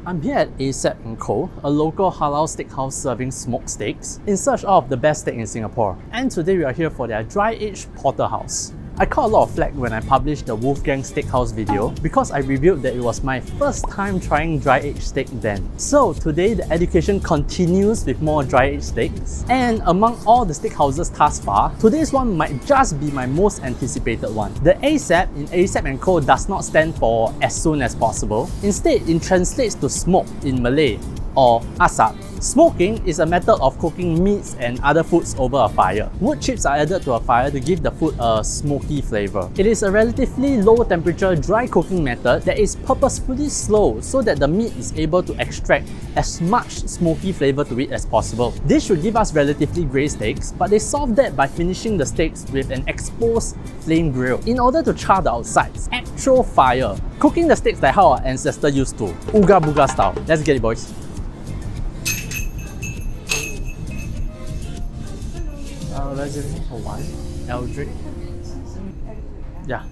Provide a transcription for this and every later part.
I'm here at Ayer & Co, a local halal steakhouse serving smoked steaks, in search of the best steak in Singapore. And today we are here for their dry-aged porterhouse. I caught a lot of flack when I published the Wolfgang Steakhouse video because I revealed that it was my first time trying dry-aged steak then. So today the education continues with more dry-aged steaks. And among all the steakhouses thus far, today's one might just be my most anticipated one. The ASAP in Ayer & Co does not stand for as soon as possible. Instead, it translates to smoke in Malay, or asap. Smoking is a method of cooking meats and other foods over a fire. Wood chips are added to a fire to give the food a smoky flavour. It is a relatively low temperature dry cooking method that is purposefully slow so that the meat is able to extract as much smoky flavour to it as possible. This should give us relatively grey steaks, but they solve that by finishing the steaks with an exposed flame grill in order to char the outsides. Actual fire. Cooking the steaks like how our ancestors used to. Ooga booga style. Let's get it, boys. Reservation for one. Eldrick. Yeah.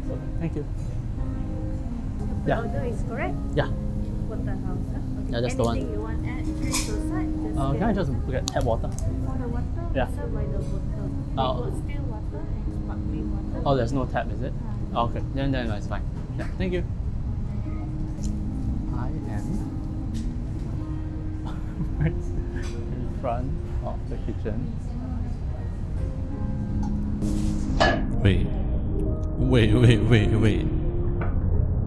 Okay. Thank you. The Yeah. order is correct? Yeah. Porterhouse, huh? Okay. Yeah, that's the one. Anything you want add to side? Can I just get tap water? For the water, Yeah. serve by the bottle. We got still water and sparkling water. Oh, there's no tap, is it? Okay, then it's fine. Yeah, thank you. I am in front of the kitchen. Wait.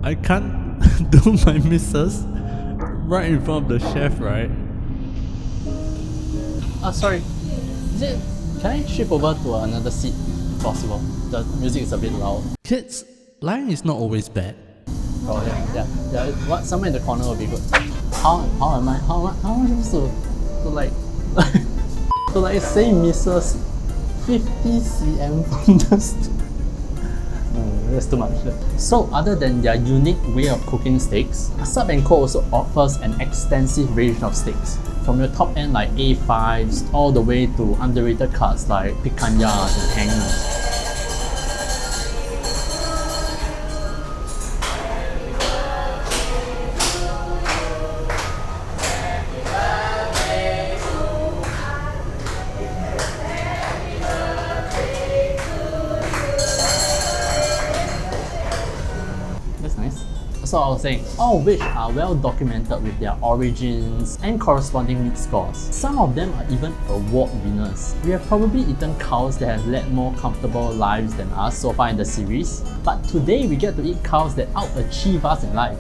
I can't do my missus right in front of the chef, right? Sorry. Can I shift over to another seat if possible? The music is a bit loud. Kids, lying is not always bad. Oh yeah. What, somewhere in the corner would be good. How am I supposed to like to like say Mrs. 50 cm from the that's too much. So other than their unique way of cooking steaks, Ayer & Co also offers an extensive range of steaks. From your top end like A5s all the way to underrated cuts like picanhas and hangers. So I was saying, all of which are well documented with their origins and corresponding meat scores. Some of them are even award winners. We have probably eaten cows that have led more comfortable lives than us so far in the series, but today we get to eat cows that out-achieve us in life.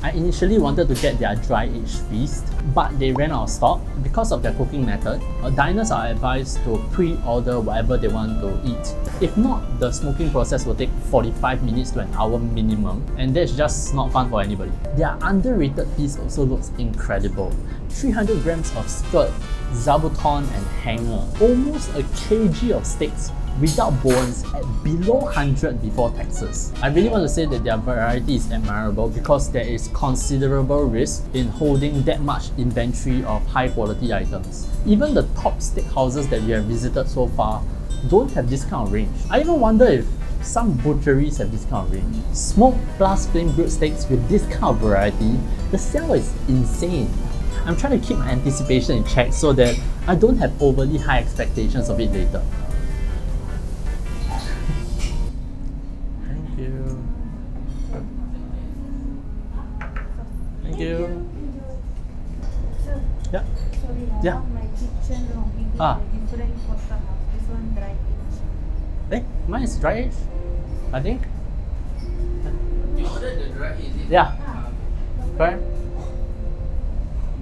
I initially wanted to get their dry-aged feast, but they ran out of stock because of their cooking method. Diners are advised to pre-order whatever they want to eat. If not, the smoking process will take 45 minutes to an hour minimum, and that's just not fun for anybody. Their underrated piece also looks incredible. 300 grams of skirt, zabuton and hanger, almost a kg of steaks without bones at below 100 before taxes. I really want to say that their variety is admirable because there is considerable risk in holding that much inventory of high quality items. Even the top steakhouses that we have visited so far don't have this kind of range. I even wonder if some butcheries have this kind of range. Smoked plus flame grilled steaks with this kind of variety, the sale is insane. I'm trying to keep my anticipation in check so that I don't have overly high expectations of it later. Thank you. Sir, Yeah. sorry, Yeah. my kitchen wrong. We got a different porterhouse. This one dry aged. Mine is dry aged, I think. You ordered the dry aged? Yeah. Correct.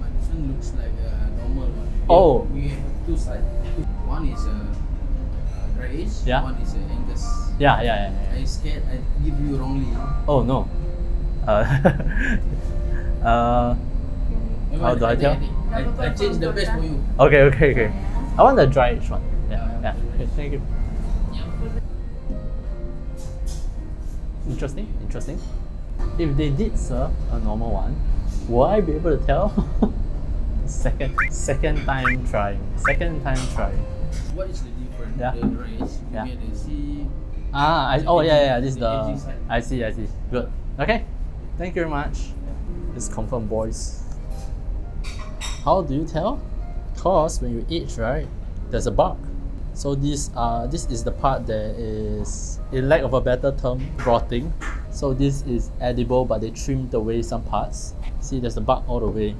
But this one looks like a normal one. Oh. We have two sides. One is dry aged, Yeah. one is Angus. Yeah. I scared I give you wrongly. Oh no. How do I tell? I changed the best for you. Okay. I want the dry aged one. Yeah. Okay, thank you. Interesting. If they did serve a normal one, will I be able to tell? Second time trying. What is the difference? Yeah. The dry aged, Yeah. you get the sea Oh yeah, this is The edgy the. side. I see. Good. Okay, thank you very much. It's confirmed, boys. How do you tell? Cause when you age, right, there's a bark. So this is the part that is, in lack of a better term, rotting. So this is edible, but they trimmed away some parts. See, there's the bark all the way.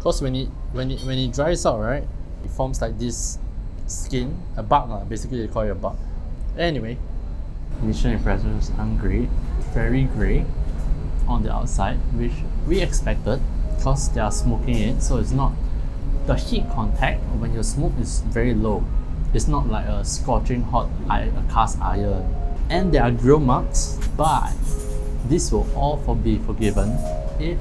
Cause when it dries out, right, it forms like this skin, a bark, basically they call it a bark. Anyway, Mission Impressors great, very grey on the outside, which we expected because they are smoking it, so it's not, the heat contact when you smoke is very low. It's not like a scorching hot a cast iron. And there are grill marks, but this will all be forgiven if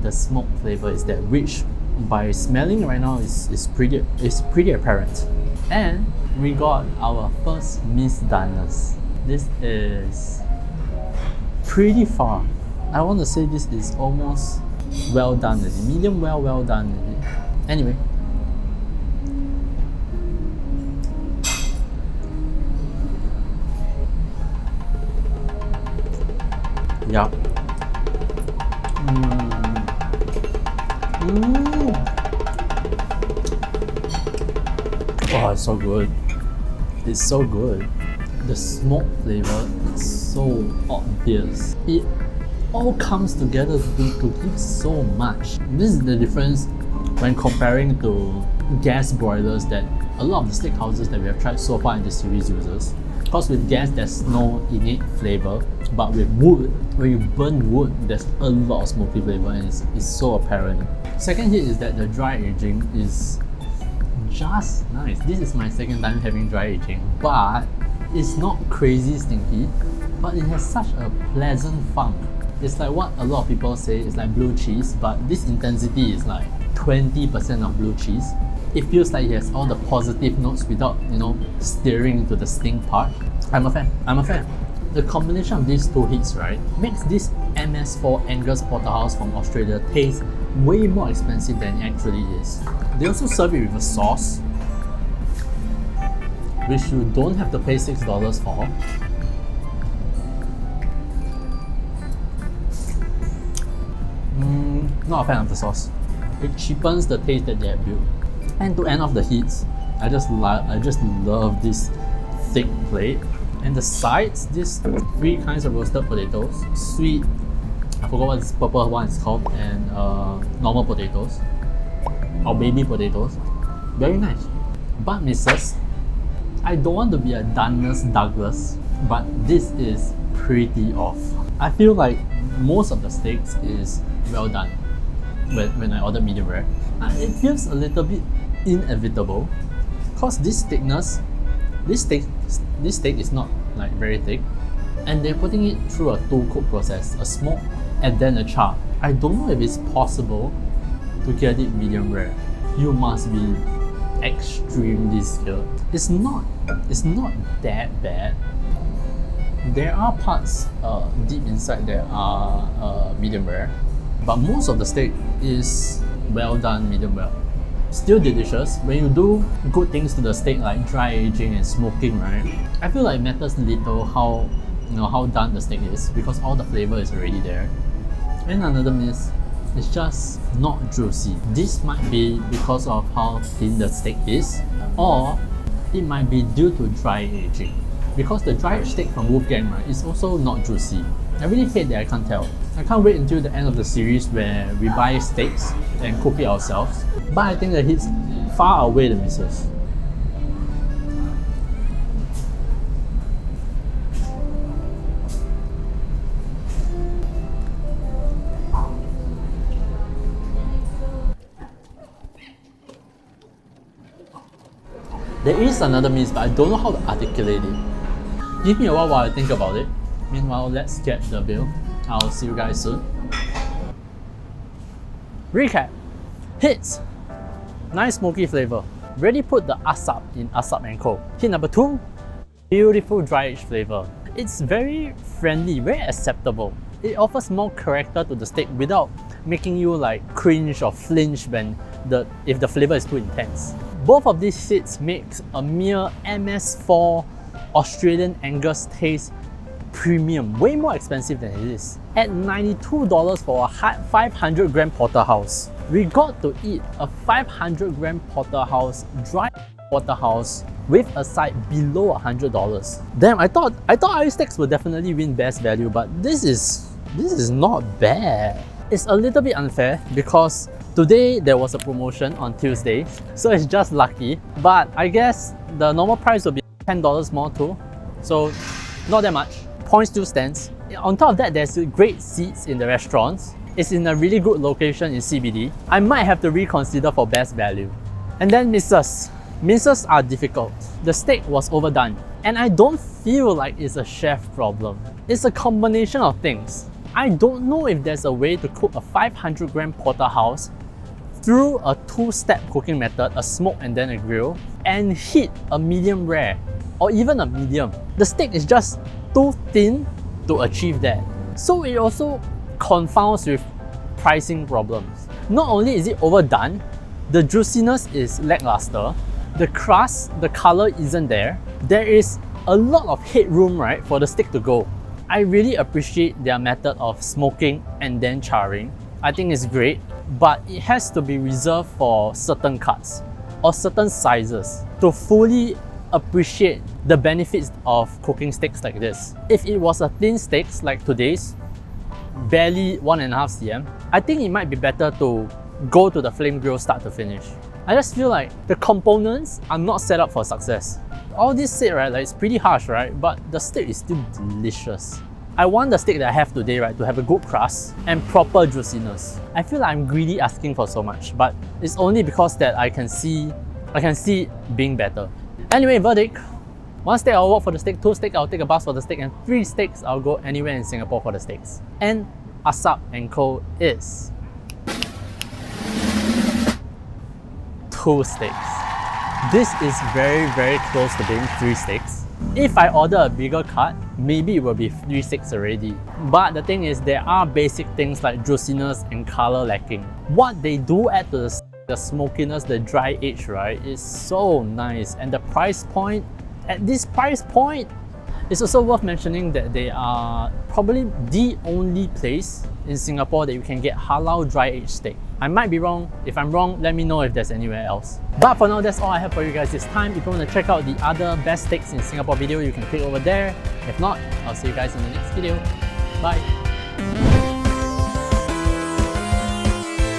the smoke flavor is there, which by smelling right now is pretty apparent. And we got our first misdoneness. This is pretty far. I want to say this is almost well done, medium well done. Anyway, yeah. Oh, it's so good. It's so good. The smoke flavor is so obvious. It all comes together to give so much. This is the difference when comparing to gas broilers that a lot of the steakhouses that we have tried so far in this series uses. Because with gas, there's no innate flavor, but with wood, when you burn wood, there's a lot of smoky flavor and it's so apparent. Second hit is that the dry aging is just nice. This is my second time having dry aging, but it's not crazy stinky, but it has such a pleasant funk. It's like what a lot of people say, it's like blue cheese, but this intensity is like 20% of blue cheese. It feels like it has all the positive notes without, steering into the stink part. I'm a fan. The combination of these two hits, right, makes this MS4 Angus Porterhouse from Australia taste way more expensive than it actually is. They also serve it with a sauce, which you don't have to pay $6 for. Not a fan of the sauce. It cheapens the taste that they have built. And to end off the heats, I just love this thick plate. And the sides, these three kinds of roasted potatoes, sweet, I forgot what this purple one is called, and normal potatoes, or baby potatoes. Very nice. But missus, I don't want to be a doneness Douglas, but this is pretty off. I feel like most of the steaks is well done when I ordered medium rare. It feels a little bit inevitable because this thickness, this steak is not like very thick, and they're putting it through a two-cook process, a smoke and then a char. I don't know if it's possible to get it medium rare. You must be extremely skilled. It's not that bad. There are parts deep inside that are medium rare, but most of the steak is well done medium well. Still delicious. When you do good things to the steak like dry aging and smoking, right, I feel like it matters little how done the steak is because all the flavor is already there. And another miss, it's just not juicy. This might be because of how thin the steak is, or it might be due to dry aging. Because the dry aged steak from Wolfgang, right, is also not juicy. I really hate that I can't tell. I can't wait until the end of the series where we buy steaks and cook it ourselves. But I think the hits far outweigh the misses. There is another miss, but I don't know how to articulate it. Give me a while I think about it. Meanwhile, let's get the bill. I'll see you guys soon. Recap. Hits. Nice smoky flavor. Really put the asap in Asap & Co. Hit number 2. Beautiful dry aged flavor. It's very friendly, very acceptable. It offers more character to the steak without making you like cringe or flinch if the flavor is too intense. Both of these hits makes a mere MS4 Australian Angus tastes premium, way more expensive than it is. At $92 for a 500 gram porterhouse. We got to eat a 500 gram porterhouse, dry porterhouse with a side below $100. Damn, I thought Ayer steaks would definitely win best value, but this is not bad. It's a little bit unfair because today there was a promotion on Tuesday, so it's just lucky. But I guess the normal price will be $10 more too, so not that much. Point still stands. On top of that, there's great seats in the restaurants. It's in a really good location in CBD. I might have to reconsider for best value. And then misses. Misses are difficult. The steak was overdone. And I don't feel like it's a chef problem. It's a combination of things. I don't know if there's a way to cook a 500 gram porterhouse through a two-step cooking method, a smoke and then a grill, and heat a medium rare or even a medium. The steak is just too thin to achieve that. So it also confounds with pricing problems. Not only is it overdone, the juiciness is lackluster, the crust, the color isn't there. There is a lot of headroom, right, for the steak to go. I really appreciate their method of smoking and then charring. I think it's great, but it has to be reserved for certain cuts or certain sizes to fully appreciate the benefits of cooking steaks like this. If it was a thin steak like today's, barely 1.5 cm, I think it might be better to go to the flame grill start to finish. I just feel like the components are not set up for success. All this said, right, like it's pretty harsh, right? But the steak is still delicious. I want the steak that I have today, right, to have a good crust and proper juiciness. I feel like I'm greedy asking for so much, but it's only because that I can see it being better. Anyway, verdict. 1 steak I'll walk for the steak, 2 steak I'll take a bus for the steak, and 3 steaks I'll go anywhere in Singapore for the steaks. And Asap & Co is 2 steaks. This is very, very close to being 3 steaks. If I order a bigger cut, maybe it will be 3 steaks already. But the thing is, there are basic things like juiciness and color lacking. What they do add to the smokiness, the dry age, right, is so nice. And the price point, at this price point, it's also worth mentioning that they are probably the only place in Singapore that you can get halal dry aged steak. I might be wrong. If I'm wrong, let me know if there's anywhere else. But for now, that's all I have for you guys this time. If you want to check out the other best steaks in Singapore video, you can click over there. If not, I'll see you guys in the next video. Bye!